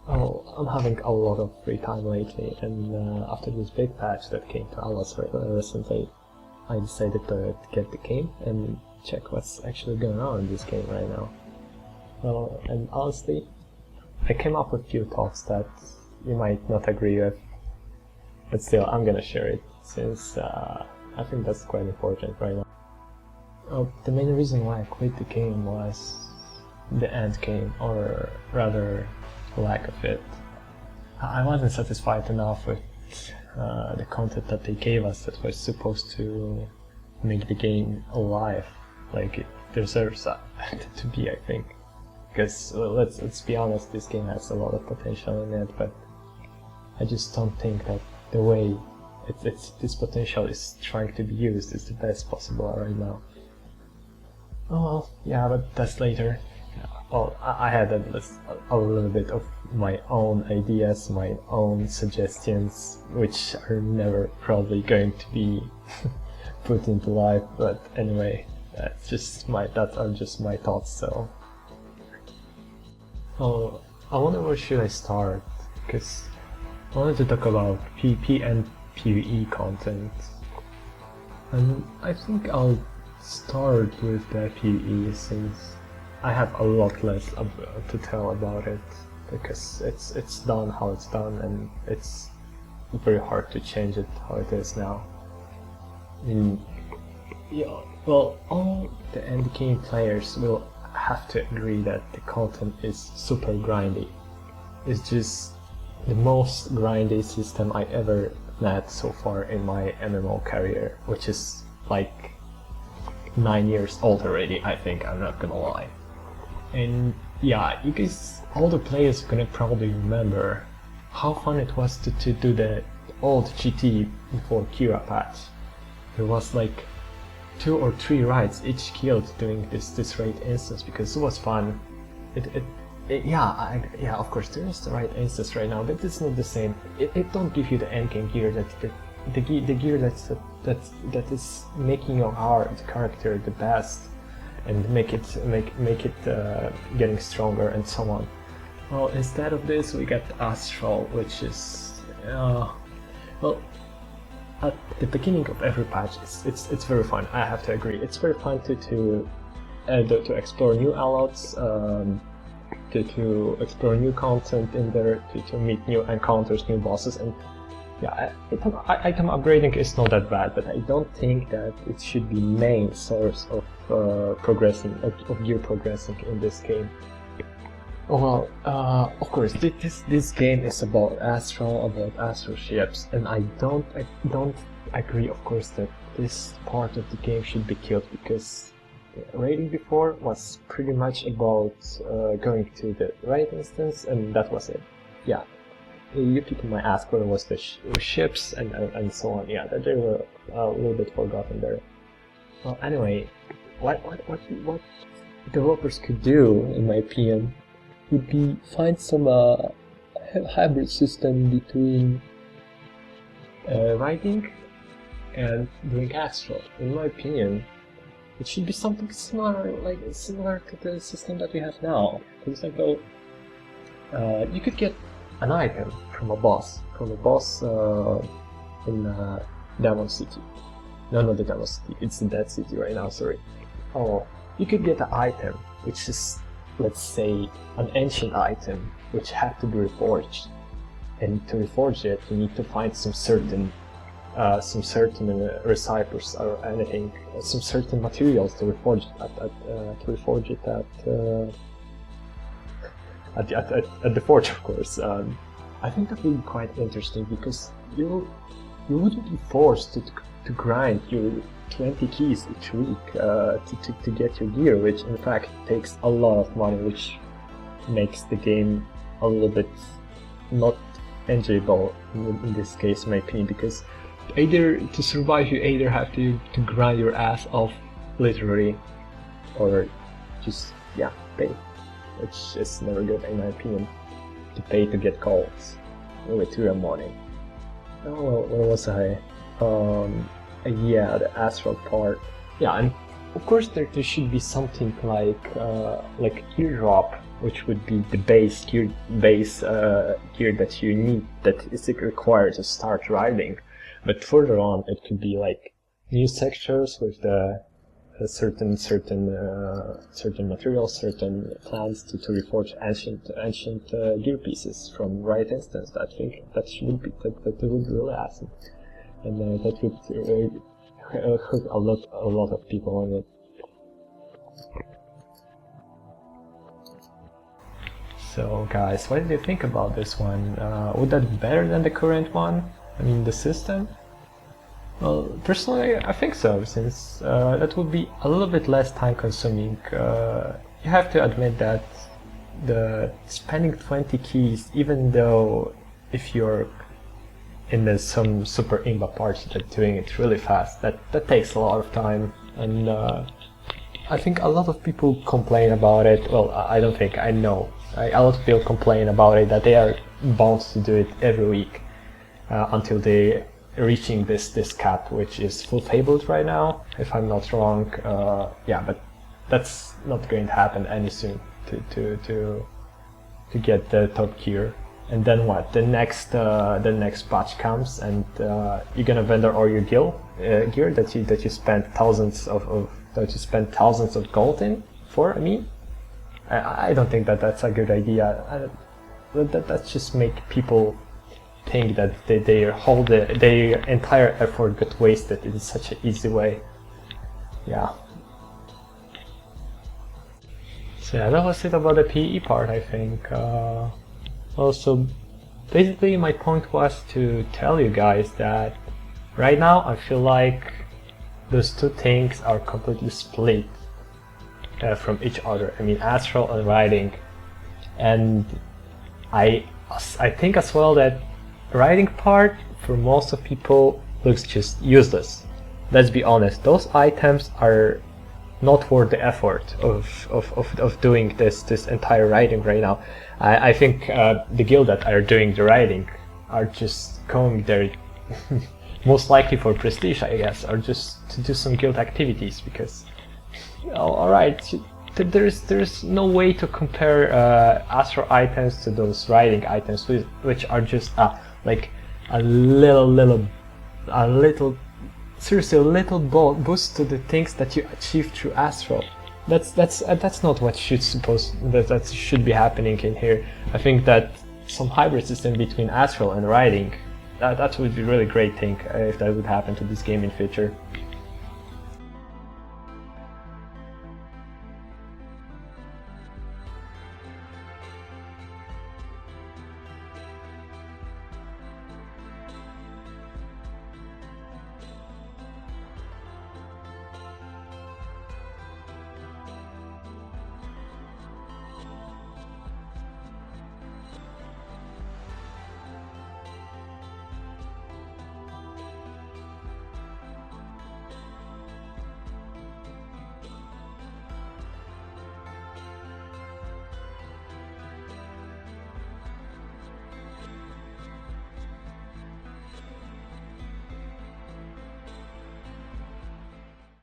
Oh, I'm having a lot of free time lately, and after this big patch that came to Allods recently, I decided to get the game and check what's actually going on in this game right now. Well, and honestly, I came up with a few thoughts that you might not agree with, but still, I'm gonna share it, since I think that's quite important right now. The main reason why I quit the game was the end game, or rather, lack of it. I wasn't satisfied enough with the content that they gave us that was supposed to make the game alive, like it deserves to be, I think. Because let's be honest, this game has a lot of potential in it, but I just don't think that the way this potential is trying to be used is the best possible right now. Oh well, yeah, but that's later. Well, I had a little bit of my own ideas, my own suggestions, which are never probably going to be put into life. But anyway, that are just my thoughts. So, oh, I wonder where should I start? Because I wanted to talk about PvP and PvE content, and I think I'll start with the PvE since I have a lot less to tell about it, because it's done how it's done, and it's very hard to change it how it is now. Yeah, well, all the endgame players will have to agree that the content is super grindy. It's just the most grindy system I ever met so far in my MMO career, which is like 9 years old already, I think, I'm not gonna lie. And yeah, you guys, all the players are gonna probably remember how fun it was to do the old GT before Kira patch. There was like 2 or 3 raids each killed doing this raid instance, because it was fun. Yeah, of course there is the raid instance right now, but it's not the same. It don't give you the endgame gear the gear that is making your character the best, and make it getting stronger and so on. Well, instead of this, we get Astral, which is well, at the beginning of every patch, it's very fun. I have to agree. It's very fun to explore new allods, to explore new content in there, to meet new encounters, new bosses, and yeah, item upgrading is not that bad, but I don't think that it should be main source of of gear progressing in this game. Oh well, of course, this game is about astral ships, and I don't agree, of course, that this part of the game should be killed, because raiding before was pretty much about going to the raid instance, and that was it. Yeah. You people might ask where was the ships and so on. Yeah, they were a little bit forgotten there. Well, anyway, what developers could do, in my opinion, would be find some hybrid system between writing and doing astral. In my opinion, it should be something similar to the system that we have now. For example, you could get an item from a boss in Demon City. No, not the Demon City, it's the Dead City right now, sorry. Oh, you could get an item which is, let's say, an ancient item which had to be reforged. And to reforge it, you need to find some certain recipes or anything, some certain materials to reforge it at the forge, of course. I think that would be quite interesting, because you wouldn't be forced to grind your 20 keys each week to get your gear, which in fact takes a lot of money, which makes the game a little bit not enjoyable in this case, in my opinion, because either to survive you either have to grind your ass off literally, or just pay, which is never good in my opinion, to pay to get calls with 2 in the morning. Oh, where was I? Yeah, the astral part. Yeah, and of course there should be something like a gear drop which would be the base gear that you need, that is required to start riding. But further on, it could be like new textures with the certain materials, certain plants to reforge ancient gear pieces from right instance. I think that would be really awesome, and that would hook a lot of people on it. So guys, what did you think about this one? Would that be better than the current one? I mean, the system? Well, personally, I think so, since that would be a little bit less time consuming. You have to admit that the spending 20 keys, even though if you're in some super imba party that's doing it really fast, that takes a lot of time, and I think a lot of people complain about it. Well, I don't think, I know. A lot of people complain about it, that they are bound to do it every week until they reaching this cap, which is full fabled right now, if I'm not wrong. Yeah, but that's not going to happen any soon to get the top gear. And then what? The next patch comes, and you're gonna vendor all your gear that you spent thousands of gold in for. I mean, I don't think that's a good idea. That just make people think that their entire effort got wasted in such an easy way. Yeah. So yeah, that was it about the PvE part, I think. Also, basically my point was to tell you guys that right now I feel like those two things are completely split from each other. I mean, astral and riding, and I think as well that riding part for most of people looks just useless. Let's be honest, those items are not worth the effort of doing this entire riding right now. I think the guild that are doing the riding are just going there most likely for prestige, I guess, or just to do some guild activities, because alright, there's no way to compare astral items to those riding items, which are just like a little seriously a little boost to the things that you achieve through astral. That's not what that should be happening in here. I think that some hybrid system between astral and riding, that would be really great thing if that would happen to this game in future.